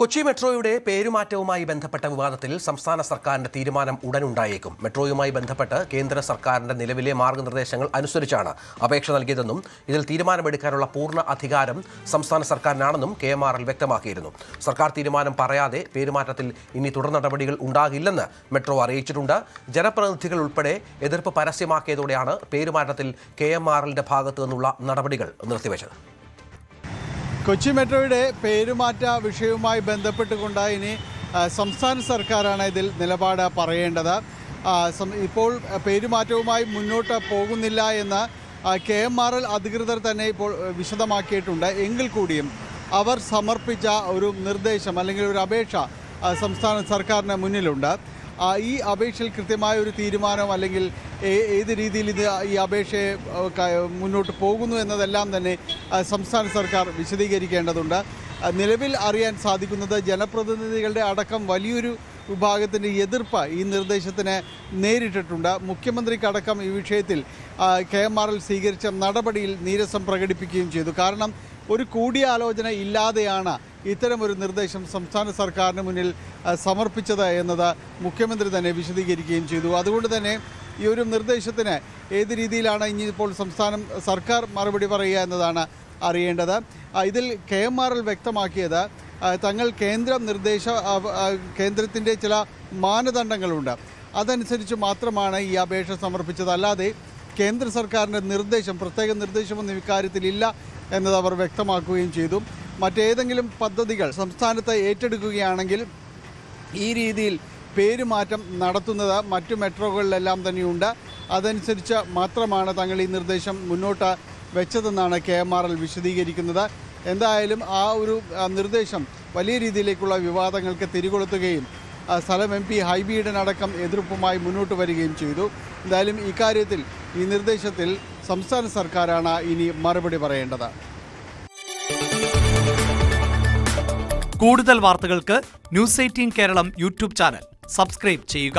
കൊച്ചി മെട്രോയുടെ പേരുമാറ്റവുമായി ബന്ധപ്പെട്ട വിവാദത്തിൽ സംസ്ഥാന സർക്കാരിന്റെ തീരുമാനം ഉടനുണ്ടായേക്കും. മെട്രോയുമായി ബന്ധപ്പെട്ട് കേന്ദ്ര സർക്കാരിന്റെ നിലവിലെ മാർഗനിർദ്ദേശങ്ങൾ അനുസരിച്ചാണ് അപേക്ഷ നൽകിയതെന്നും ഇതിൽ തീരുമാനമെടുക്കാനുള്ള പൂർണ്ണ അധികാരം സംസ്ഥാന സർക്കാരിനാണെന്നും KMRL വ്യക്തമാക്കിയിരുന്നു. സർക്കാർ തീരുമാനം പറയാതെ പേരുമാറ്റത്തിൽ ഇനി തുടർ നടപടികൾ ഉണ്ടാകില്ലെന്ന് മെട്രോ അറിയിച്ചിട്ടുണ്ട്. ജനപ്രതിനിധികൾ ഉൾപ്പെടെ എതിർപ്പ് പരസ്യമാക്കിയതോടെയാണ് പേരുമാറ്റത്തിൽ KMRLന്റെ ഭാഗത്തു നിന്നുള്ള നടപടികൾ നിർത്തിവെച്ചത്. കൊച്ചി മെട്രോയുടെ പേരുമാറ്റ വിഷയവുമായി ബന്ധപ്പെട്ടുകൊണ്ട് ഇനി സംസ്ഥാന സർക്കാരാണ് ഇതിൽ നിലപാട് പറയേണ്ടത്. ഇപ്പോൾ പേരുമാറ്റവുമായി മുന്നോട്ട് പോകുന്നില്ല എന്ന് KMRL അധികൃതർ തന്നെ ഇപ്പോൾ വിശദമാക്കിയിട്ടുണ്ട്. എങ്കിൽ കൂടിയും അവർ സമർപ്പിച്ച ഒരു നിർദ്ദേശം അല്ലെങ്കിൽ ഒരു അപേക്ഷ സംസ്ഥാന സർക്കാരിന് മുന്നിലുണ്ട്. ഈ അപേക്ഷയിൽ കൃത്യമായ ഒരു തീരുമാനം അല്ലെങ്കിൽ ഏത് രീതിയിൽ ഈ അപേക്ഷയെ മുന്നോട്ട് പോകുന്നു എന്നതെല്ലാം തന്നെ സംസ്ഥാന സർക്കാർ വിശദീകരിക്കേണ്ടതുണ്ട്. നിലവിൽ അറിയാൻ സാധിക്കുന്നത് ജനപ്രതിനിധികളുടെ അടക്കം വലിയൊരു വിഭാഗത്തിൻ്റെ എതിർപ്പ് ഈ നിർദ്ദേശത്തിന് നേരിട്ടിട്ടുണ്ട്. മുഖ്യമന്ത്രിക്കടക്കം ഈ വിഷയത്തിൽ KMRL സ്വീകരിച്ച നടപടിയിൽ നീരസം പ്രകടിപ്പിക്കുകയും ചെയ്തു. കാരണം ഒരു കൂടിയാലോചന ഇല്ലാതെയാണ് ഇത്തരമൊരു നിർദ്ദേശം സംസ്ഥാന സർക്കാരിന് മുന്നിൽ സമർപ്പിച്ചത് എന്നത് മുഖ്യമന്ത്രി തന്നെ വിശദീകരിക്കുകയും ചെയ്തു. അതുകൊണ്ട് തന്നെ ഈ ഒരു നിർദ്ദേശത്തിന് ഏത് രീതിയിലാണ് ഇനിയിപ്പോൾ സംസ്ഥാനം സർക്കാർ മറുപടി പറയുക എന്നതാണ് അറിയേണ്ടത്. ഇതിൽ KMRL വ്യക്തമാക്കിയത് തങ്ങൾ കേന്ദ്രത്തിൻ്റെ ചില മാനദണ്ഡങ്ങളുണ്ട്, അതനുസരിച്ച് മാത്രമാണ് ഈ അപേക്ഷ സമർപ്പിച്ചത്. അല്ലാതെ കേന്ദ്ര സർക്കാരിൻ്റെ പ്രത്യേക നിർദ്ദേശമൊന്നും ഇക്കാര്യത്തിലില്ല എന്നത് അവർ വ്യക്തമാക്കുകയും ചെയ്തു. മറ്റേതെങ്കിലും പദ്ധതികൾ സംസ്ഥാനത്ത് ഏറ്റെടുക്കുകയാണെങ്കിൽ ഈ രീതിയിൽ പേരുമാറ്റം നടത്തുന്നത് മറ്റു മെട്രോകളിലെല്ലാം തന്നെയുണ്ട്. അതനുസരിച്ച് മാത്രമാണ് തങ്ങൾ ഈ നിർദ്ദേശം മുന്നോട്ട് വെച്ചതെന്നാണ് KMRL വിശദീകരിക്കുന്നത്. എന്തായാലും ആ ഒരു നിർദ്ദേശം വലിയ രീതിയിലേക്കുള്ള വിവാദങ്ങൾക്ക് തിരികൊളുത്തുകയും സ്ഥലം MP ഹൈബി ഈഡൻ അടക്കം എതിർപ്പുമായി മുന്നോട്ട് വരികയും ചെയ്തു. എന്തായാലും ഇക്കാര്യത്തിൽ ഈ നിർദ്ദേശത്തിൽ സംസ്ഥാന സർക്കാരാണ് ഇനി മറുപടി പറയേണ്ടത്. കൂടുതൽ വാർത്തകൾക്ക് News 18 Keralam YouTube channel subscribe ചെയ്യുക.